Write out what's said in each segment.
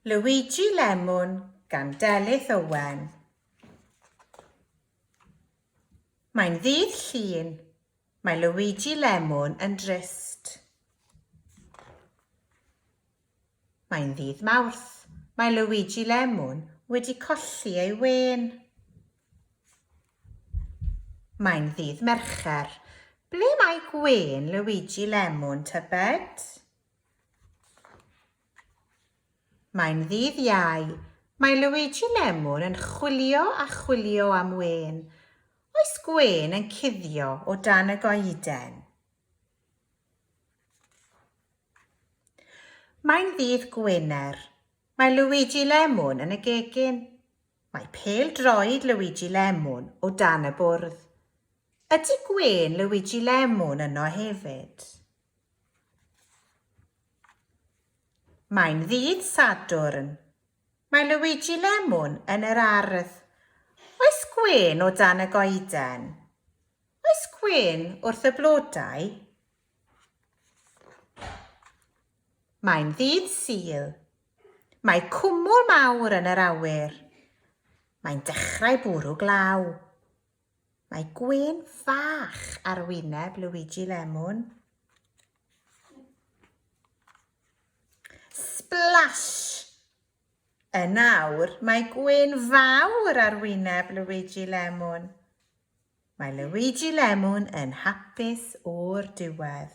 Luigi Lemwn gan Delyth Owen. Mae'n ddydd Llun. Mae Luigi Lemwn yn drist. Mae'n ddydd Mawrth. Mae Luigi Lemwn wedi colli ei wen. Mae'n ddydd Mercher. Ble mae gwen Luigi Lemwn tybed? Mae'n ddydd Iau. Mae Luigi Lemwn yn chwilio a chwilio am wen. Oes gwen yn cuddio o dan y goeden? Mae'n ddydd Gwener. Mae Luigi Lemwn yn y gegin. Mae pêl droed Luigi Lemwn o dan y bwrdd. Ydy gwen Luigi Lemwn yno hefyd? Mae'n ddydd Sadwrn. Mae Luigi Lemwn yn yr ardd. Oes gwen o dan y goeden? Oes gwen wrth y blodau? Mae'n ddydd Sul. Mae cwmwl mawr yn yr awyr. Mae'n dechrau bwrw glaw. Mae gwen fach ar wyneb Luigi Lemwn. Splash! Y nawr, mae gwen fawr ar wyneb Luigi Lemwn. Mae Luigi Lemwn yn hapus o'r diwedd.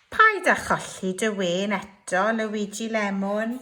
Paid â cholli dy wen eto, Luigi Lemwn.